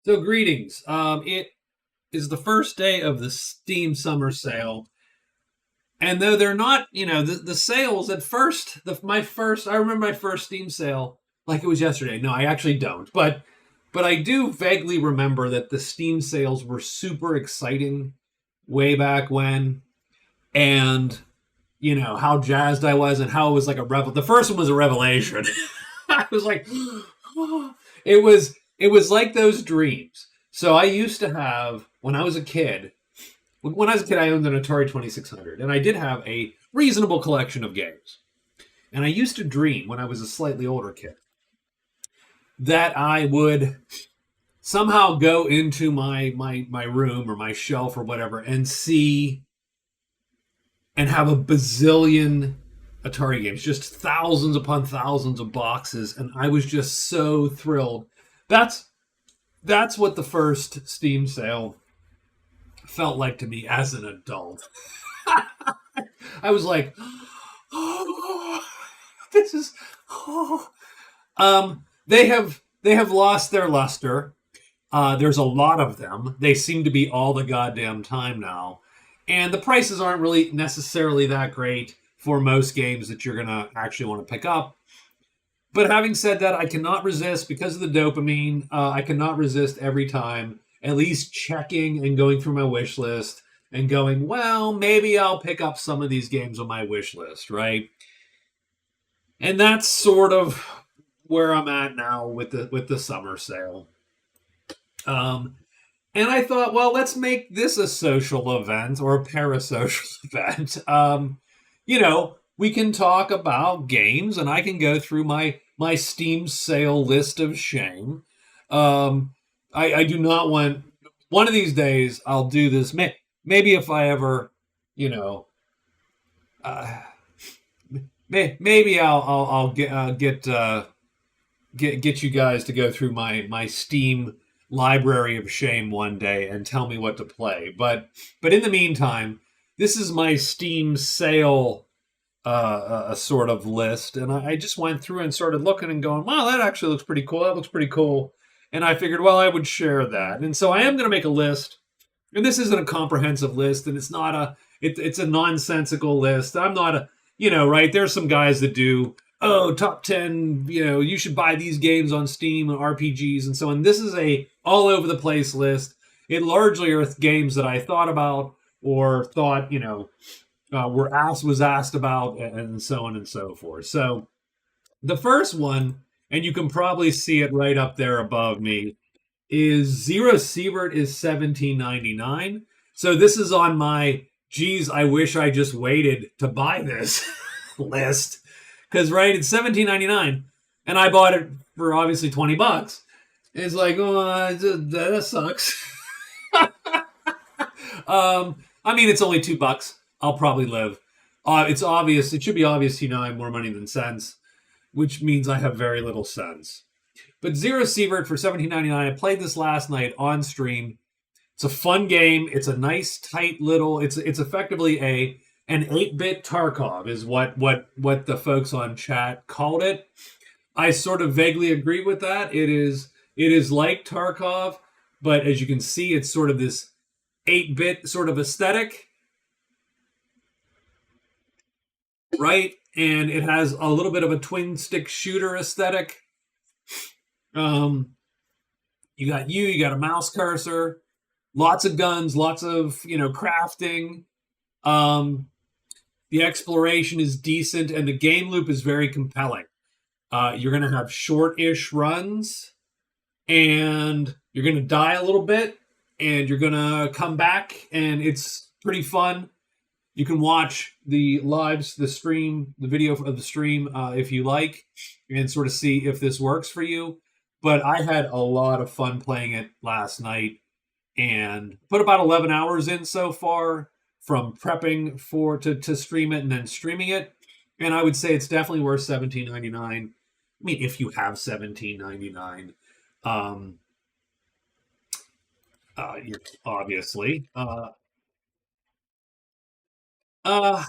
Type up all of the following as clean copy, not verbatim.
So greetings. It is the first day of the Steam Summer Sale, and though they're not, the sales at first, I remember my first Steam sale like it was yesterday. No, I actually don't, but I do vaguely remember that the Steam sales were super exciting way back when, and how jazzed I was and how it was like a revel. The first one was a revelation. I was like, it was like those dreams. So I used to have when I was a kid. When I was a kid, I owned an Atari 2600, and I did have a reasonable collection of games. And I used to dream when I was a slightly older kid that I would somehow go into my room or my shelf or whatever and see and have a bazillion Atari games, just thousands upon thousands of boxes, and I was just so thrilled. That's that's what the first Steam sale felt like to me as an adult. I was like, oh, this is oh. They have lost their luster. There's a lot of them. They seem to be all the goddamn time now. And the prices aren't really necessarily that great for most games that you're going to actually want to pick up. But having said that, I cannot resist because of the dopamine. I cannot resist every time, at least checking and going through my wish list and going, well, maybe I'll pick up some of these games on my wish list, right? And that's sort of where I'm at now with the summer sale. Um, And I thought, well, let's make this a social event or a parasocial event. We can talk about games, and I can go through my Steam sale list of shame. I do not want one of these days. I'll do this. Maybe if I ever, you know, uh, maybe I'll get you guys to go through my Steam library of shame one day and tell me what to play. But in the meantime, this is my Steam sale a sort of list, and I just went through and started looking and going, wow, that actually looks pretty cool. That looks pretty cool. And I figured, well, I would share that. And so I am going to make a list. And this isn't a comprehensive list, and it's a nonsensical list. I'm not right? There's some guys that do top 10, you should buy these games on Steam and RPGs and so on. This is a all over the place list. It largely are games that I thought about or thought, was asked about and so on and so forth. So the first one, and you can probably see it right up there above me, is Zero Sievert is 17.99. So this is on my geez, I wish I just waited to buy this list. Because right, it's 17.99, and I bought it for obviously $20. It's like, oh, that sucks. I mean, it's only $2. I'll probably live. It's obvious. It should be obvious, I have more money than sense, which means I have very little sense. But Zero Sievert for 17.99. I played this last night on stream. It's a fun game. It's a nice, tight little. It's effectively an 8-bit Tarkov is what the folks on chat called it. I sort of vaguely agree with that. It is like Tarkov, but as you can see, it's sort of this 8-bit sort of aesthetic, right? And it has a little bit of a twin stick shooter aesthetic. You got a mouse cursor, lots of guns, lots of crafting. The exploration is decent, and the game loop is very compelling. You're going to have short-ish runs, and you're going to die a little bit, and you're going to come back, and it's pretty fun. You can watch the video of the stream if you like, and sort of see if this works for you. But I had a lot of fun playing it last night, and put about 11 hours in so far from prepping to stream it and then streaming it. And I would say it's definitely worth $17.99. I mean, if you have $17.99, you're obviously. Uh,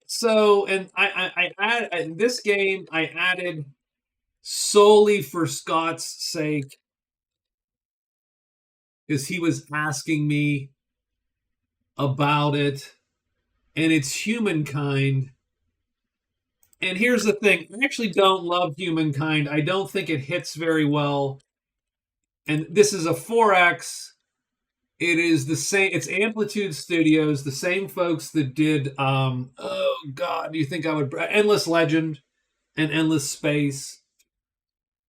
so, and this game I added solely for Scott's sake. is he was asking me about it, and it's Humankind. And here's the thing, I actually don't love Humankind. I don't think it hits very well. And this is a 4X. It is the same, it's Amplitude Studios, the same folks that did oh god, do you think I would Endless Legend and Endless Space.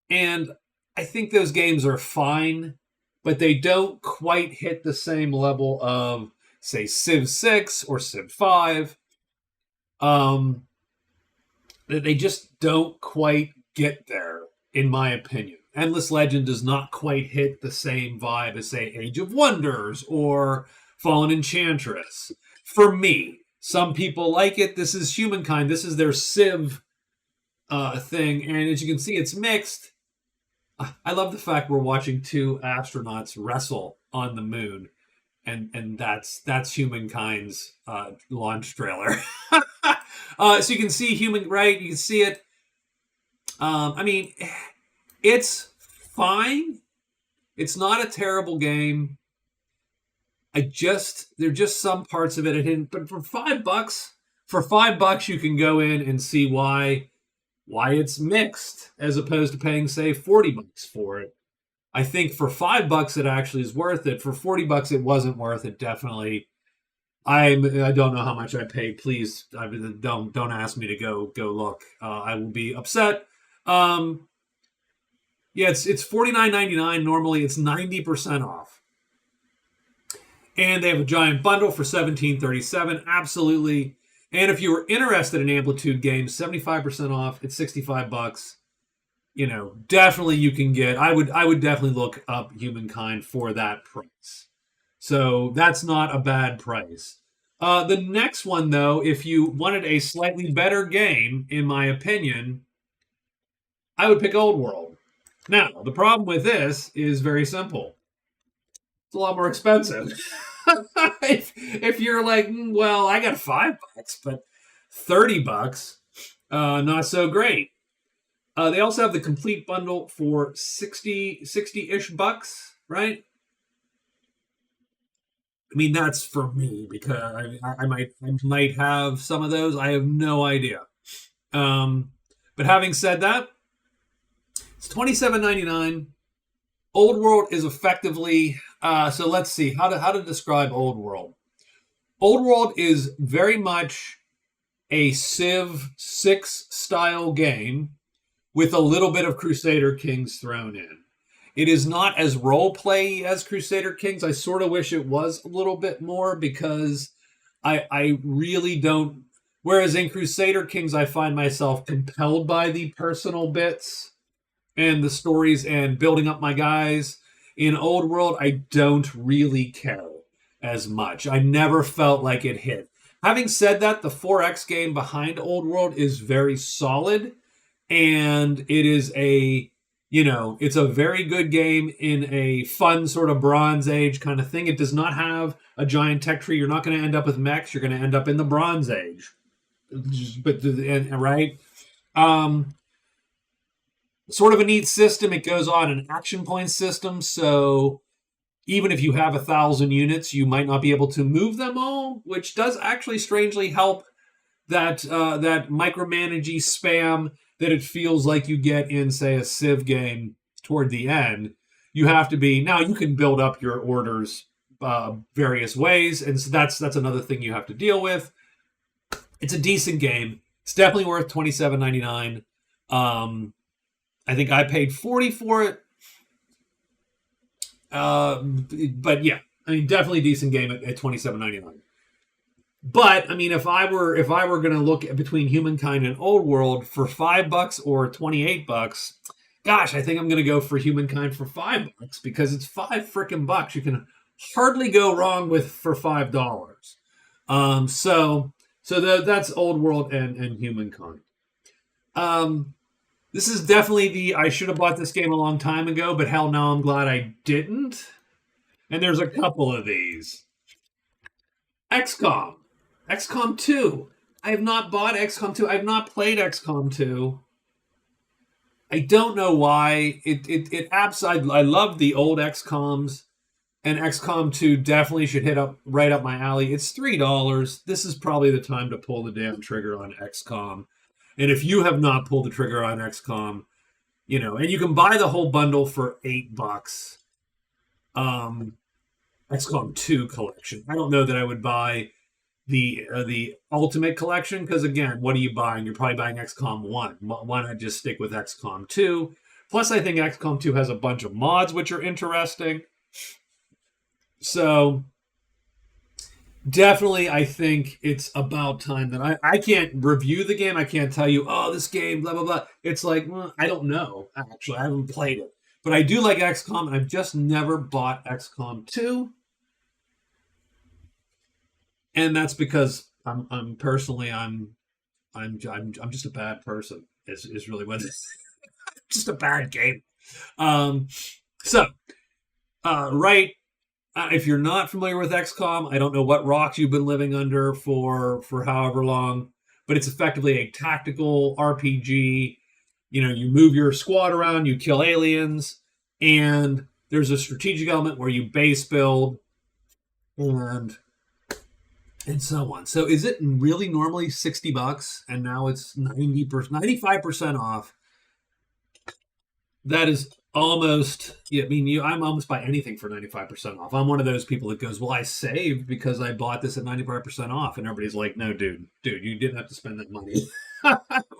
And I think those games are fine, but they don't quite hit the same level of, say, Civ 6 or Civ 5. They just don't quite get there, in my opinion. Endless Legend does not quite hit the same vibe as, say, Age of Wonders or Fallen Enchantress. For me, some people like it. This is Humankind. This is their Civ thing. And as you can see, it's mixed. I love the fact we're watching two astronauts wrestle on the moon, and that's Humankind's launch trailer. So you can see right? You can see it. I mean, it's fine. It's not a terrible game. There are just some parts of it I didn't. But for $5, you can go in and see why it's mixed as opposed to paying, say, $40 for it. I think for $5 it actually is worth it. For $40 it wasn't worth it. Definitely. I don't know how much I paid. Please don't ask me to go look. I will be upset. Yeah, it's $49.99. Normally it's 90% off. And they have a giant bundle for $17.37. Absolutely. And if you were interested in Amplitude games, 75% off. It's $65. Definitely you can get. I would definitely look up Humankind for that price. So that's not a bad price. The next one, though, if you wanted a slightly better game, in my opinion, I would pick Old World. Now, the problem with this is very simple. It's a lot more expensive. if you're like, well, I got $5, but $30, not so great. They also have the complete bundle for 60-ish bucks, right? I mean, that's for me because I might have some of those. I have no idea. But having said that, it's $27.99. Old World is effectively so let's see how to describe Old World. Old World is very much a Civ 6 style game with a little bit of Crusader Kings thrown in. It is not as role play as Crusader Kings. I sort of wish it was a little bit more because I really don't. Whereas in Crusader Kings, I find myself compelled by the personal bits and the stories and building up my guys. In Old World, I don't really care as much. I never felt like it hit. Having said that, the 4X game behind Old World is very solid, and it is it's a very good game in a fun sort of Bronze Age kind of thing. It does not have a giant tech tree. You're not going to end up with mechs. You're going to end up in the Bronze Age. Right? Sort of a neat system. It goes on an action point system, so even if you have 1,000 units, you might not be able to move them all, which does actually strangely help that micromanagey spam that it feels like you get in, say, a Civ game toward the end. You have to be now. You can build up your orders various ways, and so that's another thing you have to deal with. It's a decent game. It's definitely worth $27.99. I think I paid $40 for it. But yeah, I mean, definitely a decent game at $27.99. But I mean, if I were going to look at between Humankind and Old World for $5 or $28, gosh, I think I'm going to go for Humankind for $5 because it's $5 You can hardly go wrong with for $5. So that's Old World and Humankind. This is definitely I should have bought this game a long time ago, but hell no, I'm glad I didn't. And there's a couple of these. XCOM 2. I have not bought XCOM 2. I have not played XCOM 2. I don't know why. I love the old XCOMs. And XCOM 2 definitely should hit up right up my alley. It's $3. This is probably the time to pull the damn trigger on XCOM. And if you have not pulled the trigger on XCOM, and you can buy the whole bundle for $8. Um, XCOM 2 collection. I don't know that I would buy the Ultimate collection because again, what are you buying? You're probably buying XCOM 1. Why not just stick with XCOM 2? Plus, I think XCOM 2 has a bunch of mods which are interesting. So definitely, I think it's about time that I can't review the game. I can't tell you, oh, this game, blah, blah, blah. It's like, well, I don't know, actually. I haven't played it. But I do like XCOM, and I've just never bought XCOM 2. And that's because I'm personally, I'm just a bad person, is really what it is. Just a bad game. Um, so, right if you're not familiar with XCOM, I don't know what rocks you've been living under for however long, but it's effectively a tactical RPG. You move your squad around, you kill aliens, and there's a strategic element where you base build and so on. So is it really normally $60 and now it's 95% off? That is almost, yeah, I mean, I'm almost buy anything for 95% off. I'm one of those people that goes, well, I saved because I bought this at 95% off. And everybody's like, no, dude, you didn't have to spend that money.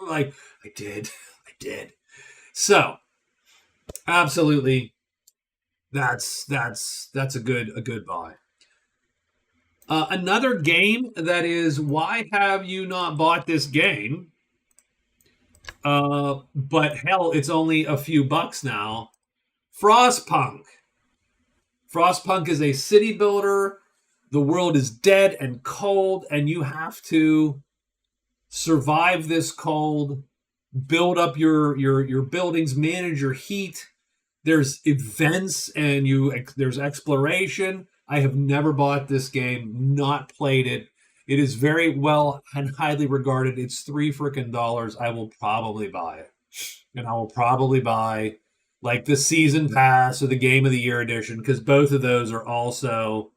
Like, I did. So absolutely, that's a good buy. Another game that is, why have you not bought this game? But hell, it's only a few bucks now. Frostpunk. Frostpunk is a city builder. The world is dead and cold, and you have to survive this cold, build up your buildings, manage your heat. There's events and there's exploration. I have never bought this game, not played it. It is very well and highly regarded. It's $3 I will probably buy it. And I will probably buy like the season pass or the game of the year edition because both of those are also,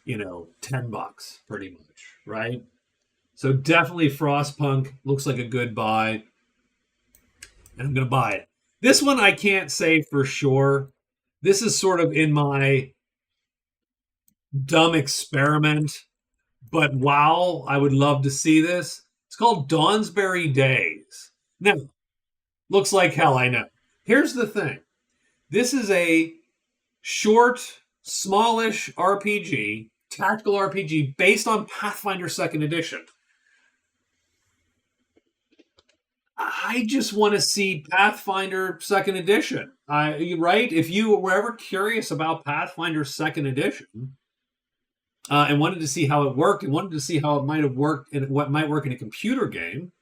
$10 pretty much, right? So definitely Frostpunk looks like a good buy. And I'm going to buy it. This one I can't say for sure. This is sort of in my dumb experiment. But wow, I would love to see this. It's called Dawnsbury Days. Now, looks like hell, I know. Here's the thing. This is a short, smallish RPG, tactical RPG, based on Pathfinder 2nd Edition. I just want to see Pathfinder 2nd Edition. Right? If you were ever curious about Pathfinder 2nd Edition, and wanted to see how it worked and wanted to see how it might have worked and what might work in a computer game.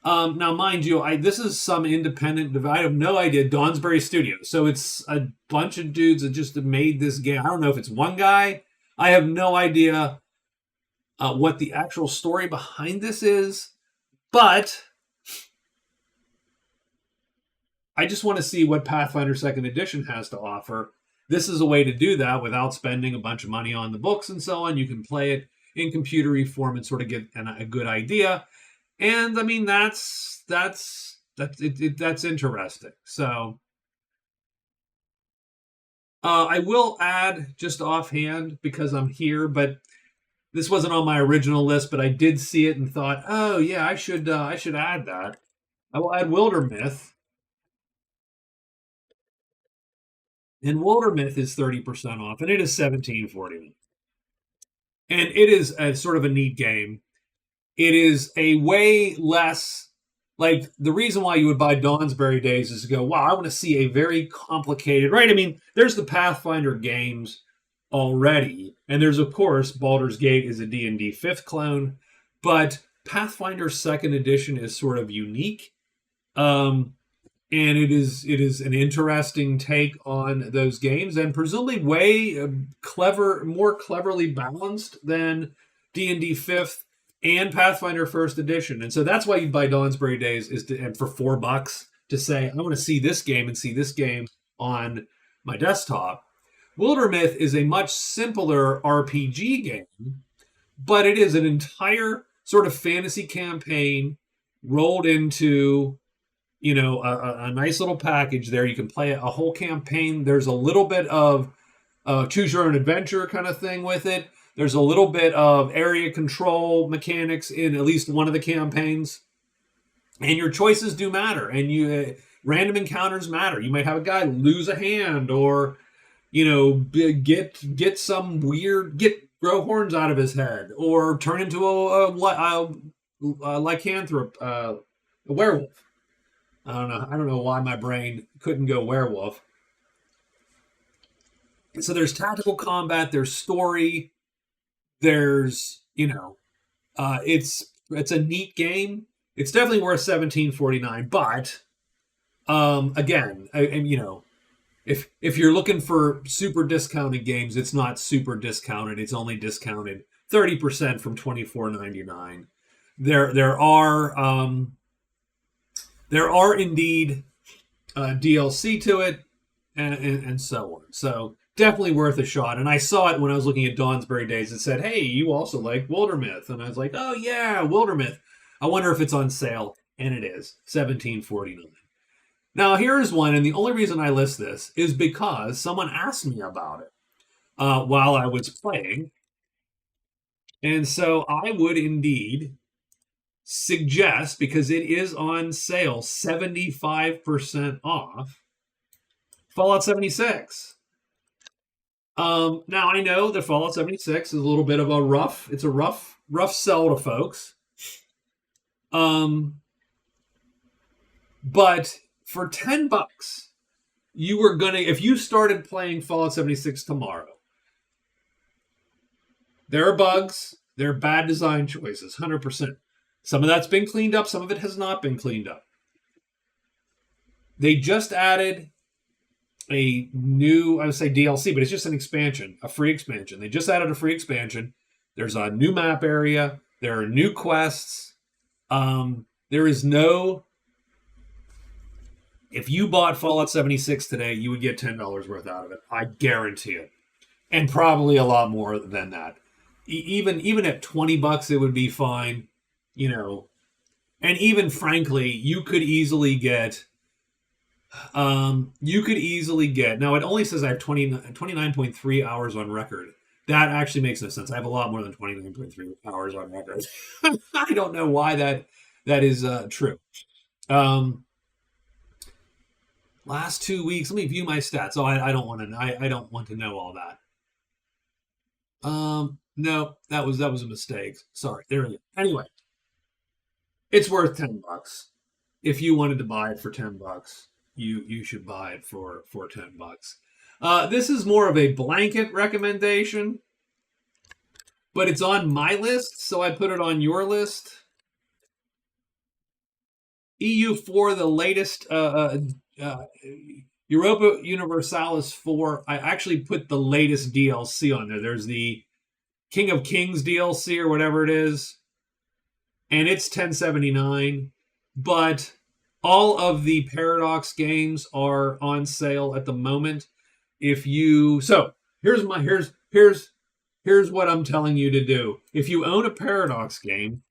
Now, mind you, this is some independent. I have no idea. Dawnsbury Studios. So it's a bunch of dudes that just made this game. I don't know if it's one guy. I have no idea what the actual story behind this is. But I just want to see what Pathfinder 2nd Edition has to offer. This is a way to do that without spending a bunch of money on the books and so on. You can play it in computery form and sort of get a good idea. And I mean, that's interesting. So I will add just offhand because I'm here, but this wasn't on my original list, but I did see it and thought, oh yeah, I should add that. I will add Wildermyth. And Wildermyth is 30% off, and it is $17.49. And it is a sort of a neat game. It is a way less, like, the reason why you would buy Dawnsbury Days is to go, wow, I want to see a very complicated, right? I mean, there's the Pathfinder games already, and there's, of course, Baldur's Gate is a D&D 5th clone, but Pathfinder 2nd Edition is sort of unique. And it is an interesting take on those games, and presumably way more cleverly balanced than D&D 5th and Pathfinder 1st Edition. And so that's why you buy Dawnsbury Days and for $4 to say, I want to see this game and see this game on my desktop. Wildermyth is a much simpler RPG game, but it is an entire sort of fantasy campaign rolled into a nice little package there. You can play a whole campaign. There's a little bit of choose your own adventure kind of thing with it. There's a little bit of area control mechanics in at least one of the campaigns, and your choices do matter. And random encounters matter. You might have a guy lose a hand, or get some weird grow horns out of his head, or turn into a lycanthrope, a werewolf. I don't know why my brain couldn't go werewolf. So there's tactical combat, there's story, there's it's a neat game. It's definitely worth 17.49, but again, if you're looking for super discounted games, it's not super discounted. It's only discounted 30% from 24.99. There are indeed DLC to it, and so on. So definitely worth a shot. And I saw it when I was looking at Dawnsbury Days. It said, "Hey, you also like Wildermyth," and I was like, "Oh yeah, Wildermyth. I wonder if it's on sale." And it is 17.49. Now here's one, and the only reason I list this is because someone asked me about it while I was playing, and so I would indeed suggest, because it is on sale 75% off, Fallout 76. Now I know that Fallout 76 is a little bit of a rough sell to folks. But for $10, if you started playing Fallout 76 tomorrow, there are bugs, there are bad design choices, 100%. Some of that's been cleaned up, some of it has not been cleaned up. They just added a new, I would say DLC, but it's just an expansion, a free expansion. They just added a free expansion. There's a new map area. There are new quests. There is no... If you bought Fallout 76 today, you would get $10 worth out of it. I guarantee it. And probably a lot more than that. Even at $20, it would be fine. And even frankly, you could easily get, now it only says I have 29.3 hours on record. That actually makes no sense. I have a lot more than 29.3 hours on record. I don't know why that is true. Last 2 weeks, let me view my stats. Oh, I don't want to. I don't want to know all that. No, that was a mistake. Sorry. There we go. Anyway, it's worth $10. If you wanted to buy it for $10, you should buy it for $10. This is more of a blanket recommendation, but it's on my list, so I put it on your list. EU4, the latest Europa Universalis 4. I actually put the latest DLC on there. There's the King of Kings DLC or whatever it is, and it's $10.79. But all of the Paradox games are on sale at the moment. Here's what I'm telling you to do. If you own a Paradox game,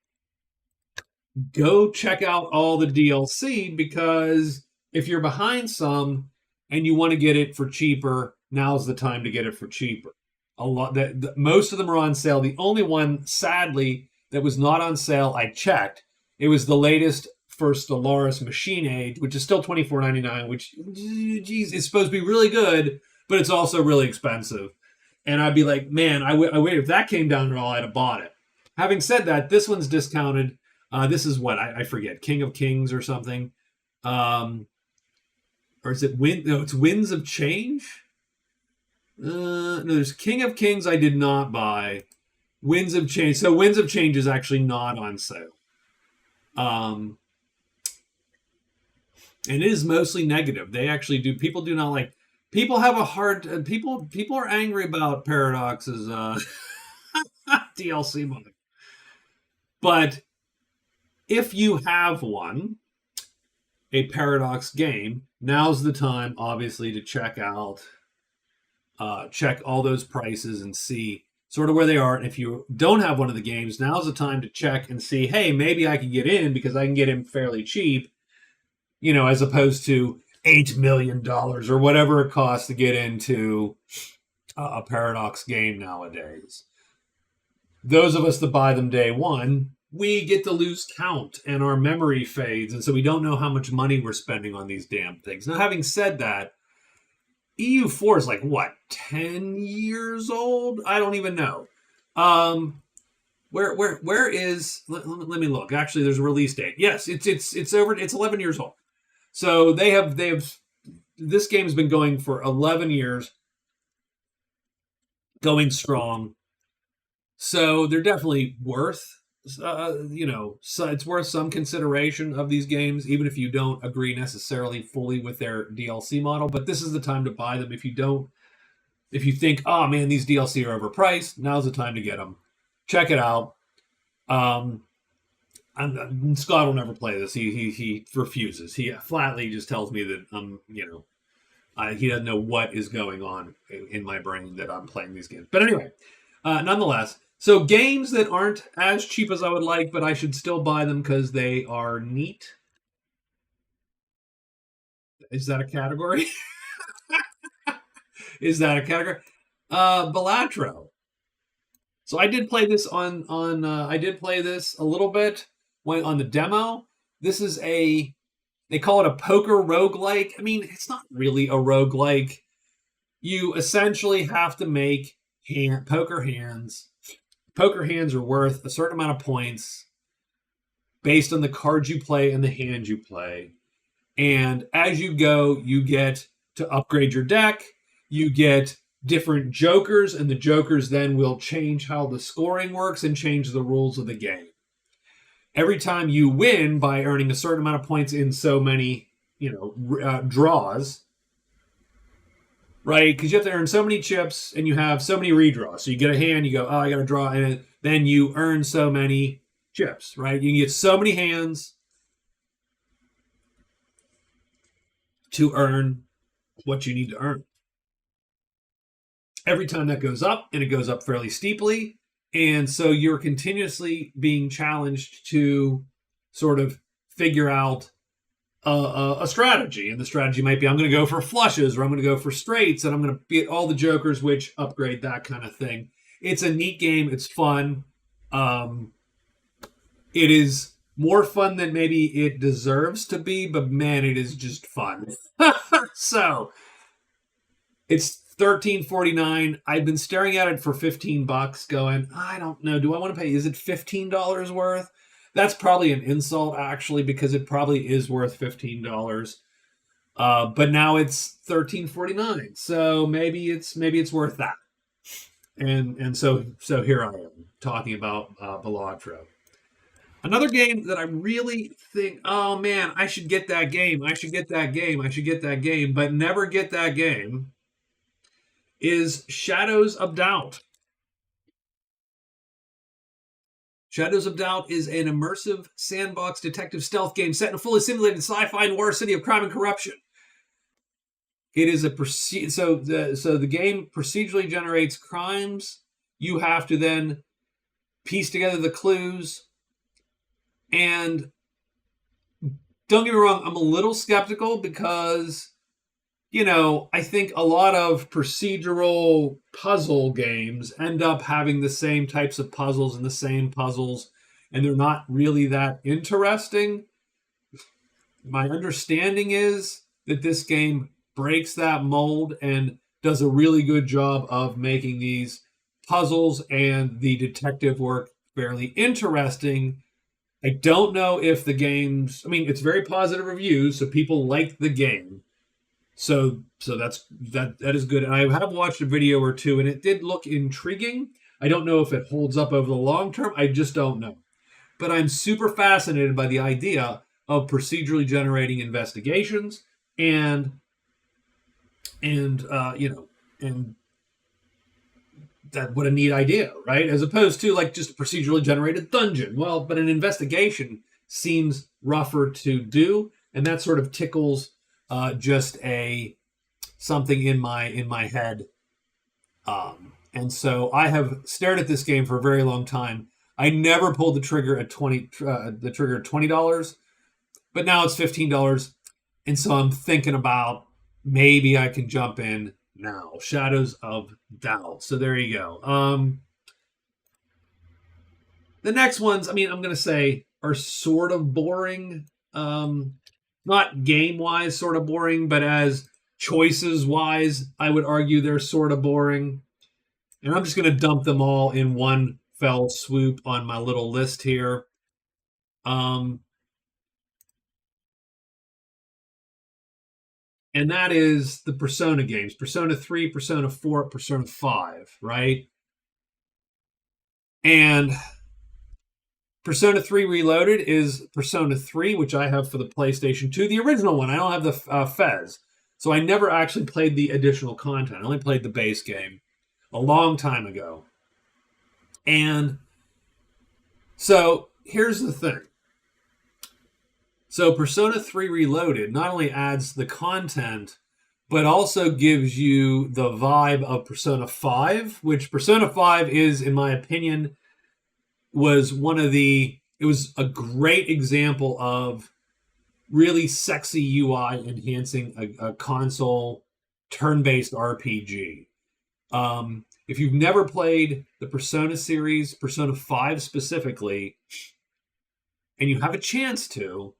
go check out all the DLC, because if you're behind some and you want to get it for cheaper, now's the time to get it for cheaper. Most of them are on sale. The only one, sadly, that was not on sale, I checked. It was the latest for Stellaris Machine Age, which is still $24.99, which, geez, is supposed to be really good, but it's also really expensive. And I'd be like, man, I wait, if that came down at all, I'd have bought it. Having said that, this one's discounted. This is what I forget, King of Kings or something, or is it it's Winds of Change. No, there's King of Kings. I did not buy Winds of Change. So Winds of Change is actually not on sale, and it is mostly negative. They actually do. People do not like. People have a hard. People are angry about Paradox's DLC mode, but if you have a Paradox game, now's the time, obviously, to check out check all those prices and see sort of where they are. And if you don't have one of the games, now's the time to check and see, hey, maybe I can get in because I can get in fairly cheap, as opposed to $8 million or whatever it costs to get into a Paradox game nowadays. Those of us that buy them day one, we get to lose count and our memory fades. And so we don't know how much money we're spending on these damn things. Now, having said that, EU4 is like, what, 10 years old? I don't even know. Where is, let me look. Actually, there's a release date. Yes, it's 11 years old. So they have, this game has been going for 11 years, going strong. So they're definitely worth, so it's worth some consideration of these games, even if you don't agree necessarily fully with their DLC model. But this is the time to buy them. If you think, oh man, these DLC are overpriced, now's the time to get them. Check it out. Scott will never play this. He refuses. He flatly just tells me that he doesn't know what is going on in my brain that I'm playing these games. But anyway, nonetheless, so games that aren't as cheap as I would like, but I should still buy them because they are neat. Is that a category? Is that a category? Balatro. So I did play this I did play this a little bit on the demo. This is they call it a poker roguelike. I mean, it's not really a roguelike. You essentially have to make poker hands. Poker hands are worth a certain amount of points based on the cards you play and the hands you play. And as you go, you get to upgrade your deck. You get different jokers, and the jokers then will change how the scoring works and change the rules of the game. Every time you win by earning a certain amount of points in so many, draws, right? Because you have to earn so many chips and you have so many redraws. So you get a hand, you go, oh, I got to draw, and then you earn so many chips, right? You can get so many hands to earn what you need to earn. Every time that goes up, and it goes up fairly steeply, and so you're continuously being challenged to sort of figure out a strategy. And the strategy might be, I'm going to go for flushes, or I'm going to go for straights, and I'm going to get all the jokers, which upgrade that kind of thing. It's a neat game. It's fun. It is more fun than maybe it deserves to be, but man, it is just fun. So it's $13.49. I've been staring at it for $15, going, I don't know. Do I want to pay? Is it $15 worth? That's probably an insult, actually, because it probably is worth $15. But now it's $13.49, so maybe it's worth that. And so here I am talking about Balatro. Another game that I really think, oh man, I should get that game. I should get that game, but never get that game, is Shadows of Doubt. Shadows of Doubt is an immersive sandbox detective stealth game set in a fully simulated sci-fi noir city of crime and corruption. It is so the game procedurally generates crimes. You have to then piece together the clues. And don't get me wrong, I'm a little skeptical because, I think a lot of procedural puzzle games end up having the same types of puzzles and the same puzzles, and they're not really that interesting. My understanding is that this game breaks that mold and does a really good job of making these puzzles and the detective work fairly interesting. I don't know if the game's, it's very positive reviews, so people like the game. So that is good. And I have watched a video or two, and it did look intriguing. I don't know if it holds up over the long term. I just don't know. But I'm super fascinated by the idea of procedurally generating investigations and that, what a neat idea, right? As opposed to like just a procedurally generated dungeon. Well, but an investigation seems rougher to do, and that sort of tickles just something in my head And so I have stared at this game for a very long time. I never pulled the trigger at $20, but now it's $15, and so I'm thinking about maybe I can jump in now. Shadows of Doubt. So there you go. The next ones, I mean, I'm going to say are sort of boring. Not game wise, sort of boring, but as choices wise, I would argue they're sort of boring. And I'm just going to dump them all in one fell swoop on my little list here. And that is the Persona games, Persona 3, Persona 4, Persona 5, right? And Persona 3 Reloaded is Persona 3, which I have for the PlayStation 2, the original one. I don't have the Fez. So I never actually played the additional content. I only played the base game a long time ago. And so here's the thing. So Persona 3 Reloaded not only adds the content, but also gives you the vibe of Persona 5, which Persona 5 is, in my opinion, was it was a great example of really sexy UI enhancing a console turn-based RPG. If you've never played the Persona series, Persona 5 specifically, and you have a chance to,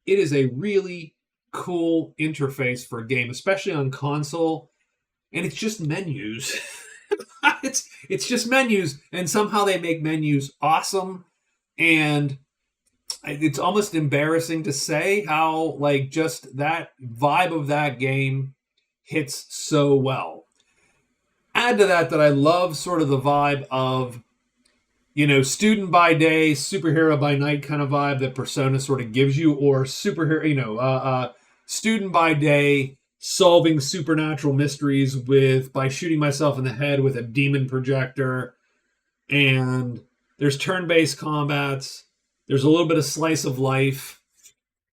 it is a really cool interface for a game, especially on console, and it's just menus. it's just menus, and somehow they make menus awesome, and it's almost embarrassing to say how like just that vibe of that game hits so well. Add to that I love sort of the vibe of, student by day, superhero by night kind of vibe that Persona sort of gives you, or superhero, student by day, solving supernatural mysteries by shooting myself in the head with a demon projector. And there's turn-based combats. There's a little bit of slice of life.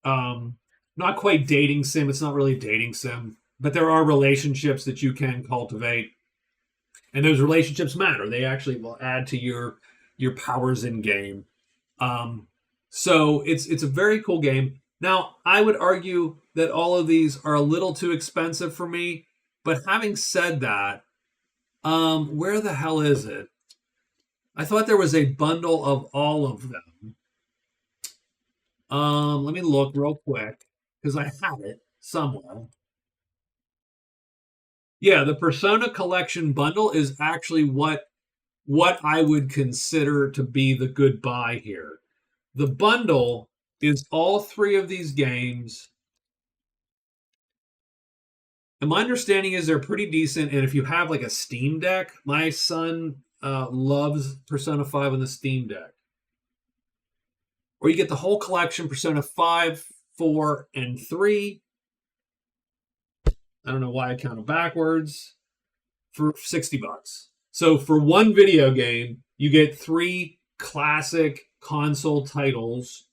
Not quite dating sim. It's not really dating sim, but there are relationships that you can cultivate. And those relationships matter. They actually will add to your powers in game. So it's a very cool game. Now, I would argue that all of these are a little too expensive for me. But having said that, where the hell is it? I thought there was a bundle of all of them. Let me look real quick because I have it somewhere. Yeah, the Persona Collection bundle is actually what I would consider to be the good buy here. The bundle is all three of these games. And my understanding is they're pretty decent. And if you have like a Steam Deck, my son loves Persona 5 on the Steam Deck. Or you get the whole collection, Persona 5, 4, and 3. I don't know why I counted backwards, for $60. So for one video game, you get 3 classic console titles.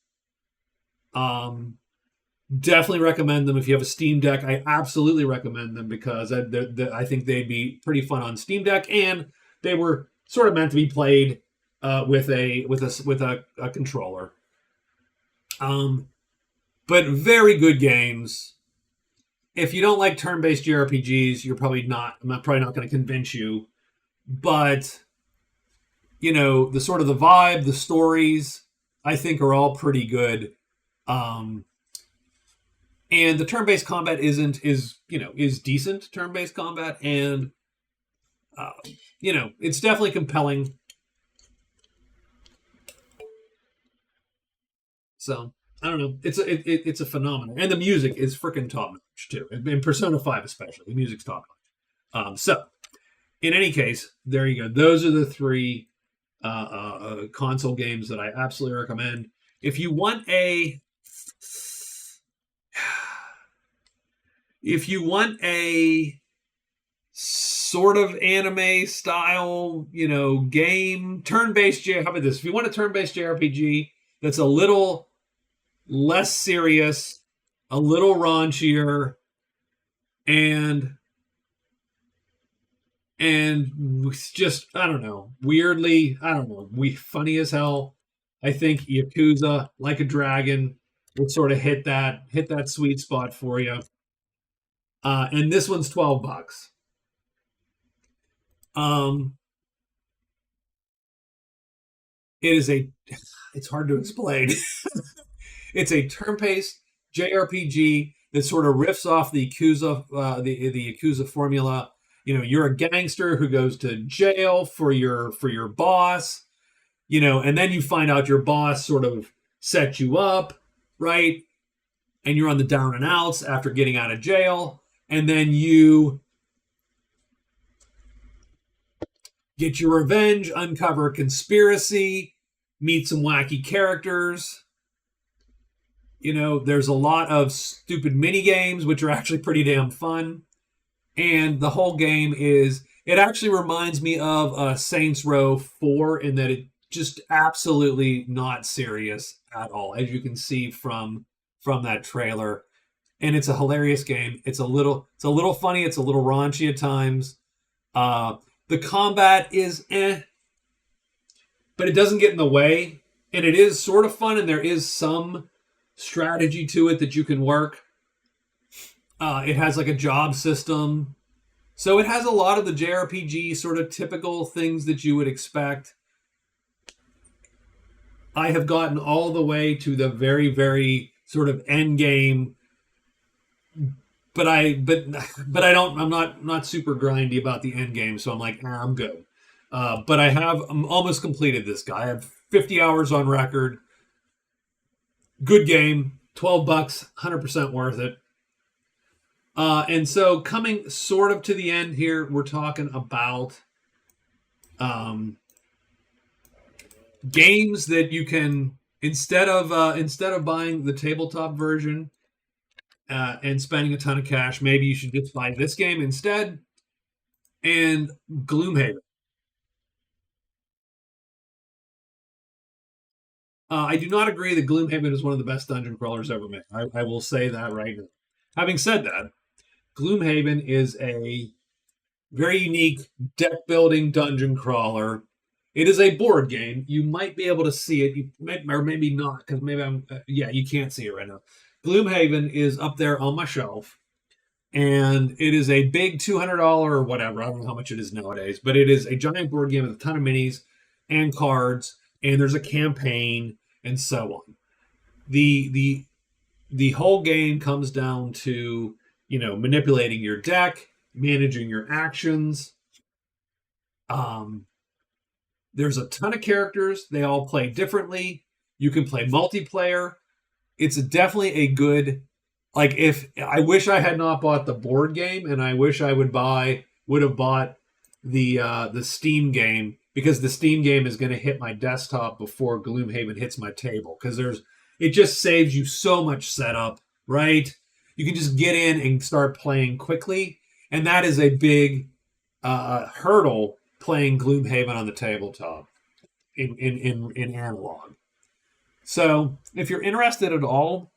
Definitely recommend them if you have a Steam Deck. I absolutely recommend them because I think they'd be pretty fun on Steam Deck, and they were sort of meant to be played with a controller. But very good games. If you don't like turn-based JRPGs, I'm probably not going to convince you. But the sort of the vibe, the stories, I think are all pretty good. And the turn-based combat is decent turn-based combat, and it's definitely compelling. So I don't know. It's a phenomenon, and the music is freaking top notch too. In Persona 5 especially, the music's top notch. So in any case, there you go. Those are the 3 console games that I absolutely recommend. If you want a sort of anime style, game, turn-based how about this? If you want a turn-based JRPG that's a little less serious, a little raunchier, and and it's just I don't know, weirdly, I don't know, we funny as hell. I think Yakuza, Like a Dragon, would sort of hit that sweet spot for you. And this one's $12. Um, it is a it's hard to explain. It's a turn-based JRPG that sort of riffs off the Yakuza, the Yakuza formula. You're a gangster who goes to jail for your boss. And then you find out your boss sort of set you up, right? And you're on the down and outs after getting out of jail, and then you get your revenge, uncover a conspiracy, meet some wacky characters. There's a lot of stupid mini games, which are actually pretty damn fun. And the whole game it actually reminds me of Saints Row 4 in that it just absolutely not serious at all, as you can see from that trailer. And it's a hilarious game. It's a little funny. It's a little raunchy at times. The combat is but it doesn't get in the way. And it is sort of fun, and there is some strategy to it that you can work. It has like a job system. So it has a lot of the JRPG sort of typical things that you would expect. I have gotten all the way to the very, very sort of end game, but I'm not super grindy about the end game, so I'm like, I'm good. But I'm almost completed this guy. I have 50 hours on record. Good game, $12, 100% worth it. And so coming sort of to the end here, we're talking about games that you can instead of buying the tabletop version and spending a ton of cash, maybe you should just buy this game instead. And Gloomhaven. I do not agree that Gloomhaven is one of the best dungeon crawlers ever made. I will say that right now. Having said that, Gloomhaven is a very unique deck building dungeon crawler. It is a board game. You might be able to see it, or maybe not, because maybe yeah, you can't see it right now. Gloomhaven is up there on my shelf, and it is a big $200 or whatever. I don't know how much it is nowadays, but it is a giant board game with a ton of minis and cards, and there's a campaign and so on. The whole game comes down to manipulating your deck, managing your actions. There's a ton of characters. They all play differently. You can play multiplayer. It's definitely a good, like, if I wish I had not bought the board game, and I wish I would have bought the Steam game, because the Steam game is going to hit my desktop before Gloomhaven hits my table, because it just saves you so much setup, right? You can just get in and start playing quickly, and that is a big hurdle playing Gloomhaven on the tabletop in analog. So if you're interested at all,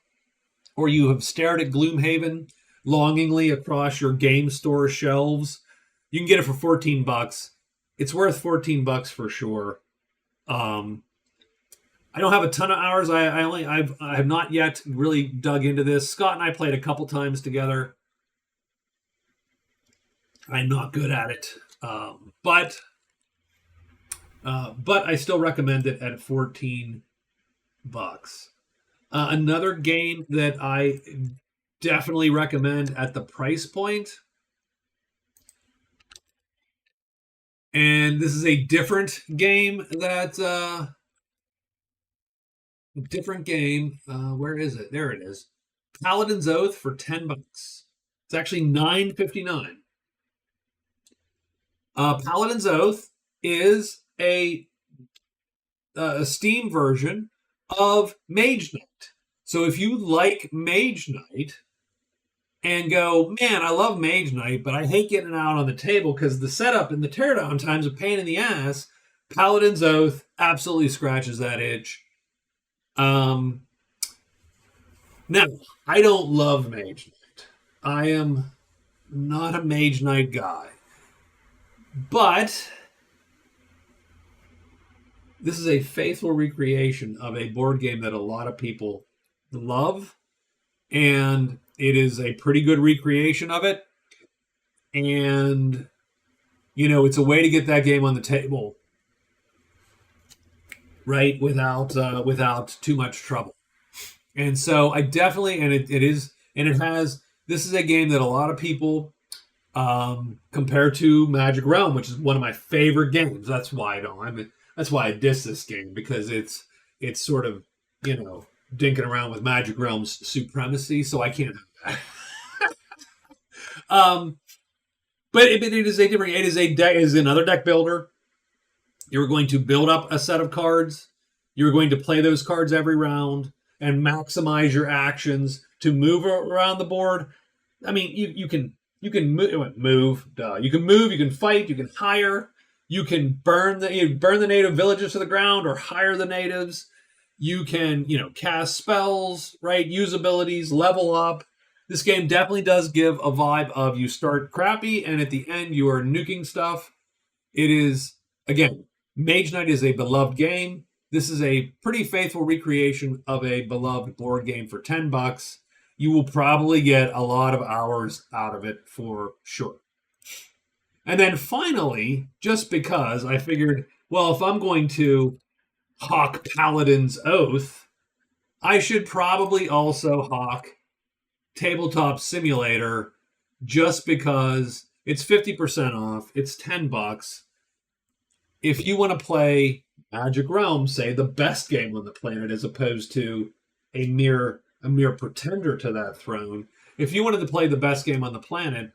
or you have stared at Gloomhaven longingly across your game store shelves, you can get it for $14. It's worth $14 for sure. I don't have a ton of hours. I have not yet really dug into this. Scott and I played a couple times together. I'm not good at it, but I still recommend it at $14. Another game that I definitely recommend at the price point, and this is a different game where is it? There it is. Paladin's Oath for $10. It's actually $9.59. Paladin's Oath is a Steam version of Mage Knight. So if you like Mage Knight and go, man, I love Mage Knight, but I hate getting out on the table because the setup and the teardown time's a pain in the ass, Paladin's Oath absolutely scratches that itch. Now, I don't love Mage Knight. I am not a Mage Knight guy. But this is a faithful recreation of a board game that a lot of people love, and it is a pretty good recreation of it. And it's a way to get that game on the table, right, without too much trouble. And so I definitely, and it is, and it has. This is a game that a lot of people compare to Magic Realm, which is one of my favorite games. That's why I don't. That's why I diss this game, because it's sort of dinking around with Magic Realm's supremacy. So I can't have that. But it is a different. It is a deck. It is another deck builder. You're going to build up a set of cards. You're going to play those cards every round and maximize your actions to move around the board. I mean, you can move. Duh. You can move. You can fight. You can hire. You can burn the native villages to the ground or hire the natives. You can cast spells, right? Use abilities, level up. This game definitely does give a vibe of you start crappy and at the end you are nuking stuff. It is, again, Mage Knight is a beloved game. This is a pretty faithful recreation of a beloved board game for $10. You will probably get a lot of hours out of it for sure. And then finally, just because I figured, well, if I'm going to hawk Paladin's Oath, I should probably also hawk Tabletop Simulator, just because it's 50% off. It's $10. If you want to play Magic Realm, say the best game on the planet, as opposed to a mere pretender to that throne, if you wanted to play the best game on the planet,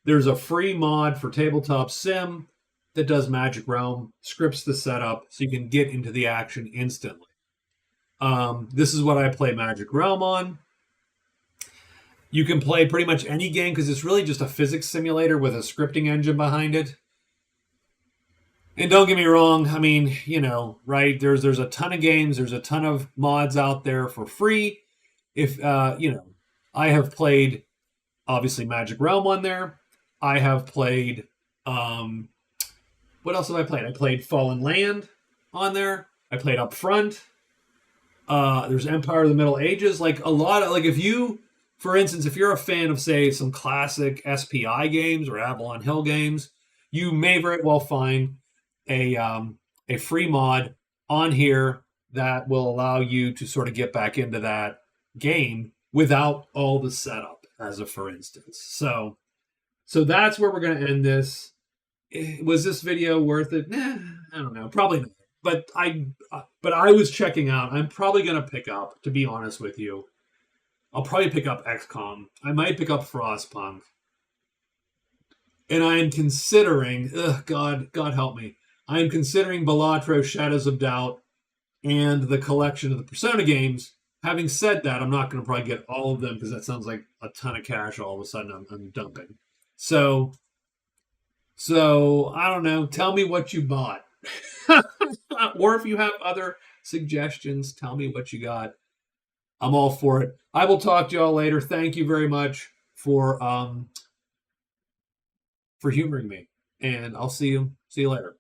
there's a free mod for Tabletop Sim that does Magic Realm, scripts the setup so you can get into the action instantly. This is what I play Magic Realm on. You can play pretty much any game because it's really just a physics simulator with a scripting engine behind it. And don't get me wrong, I mean, right? There's a ton of games, there's a ton of mods out there for free. If I have played obviously Magic Realm on there. I have played what else have I played? I played Fallen Land on there. I played Upfront. There's Empire of the Middle Ages. Like a lot of if you, for instance, if you're a fan of say some classic SPI games or Avalon Hill games, you may very well find a free mod on here that will allow you to sort of get back into that game without all the setup, as a for instance. So that's where we're going to end this. Was this video worth it? I don't know. Probably not. But I was checking out. I'm probably going to pick up, to be honest with you. I'll probably pick up XCOM. I might pick up Frostpunk. And I am considering, God help me. I am considering Balatro Shadows of Doubt and the collection of the Persona games. Having said that, I'm not going to probably get all of them because that sounds like a ton of cash all of a sudden I'm dumping. So I don't know. Tell me what you bought. Or if you have other suggestions, tell me what you got. I'm all for it. I will talk to y'all later. Thank you very much for humoring me. And I'll see you later.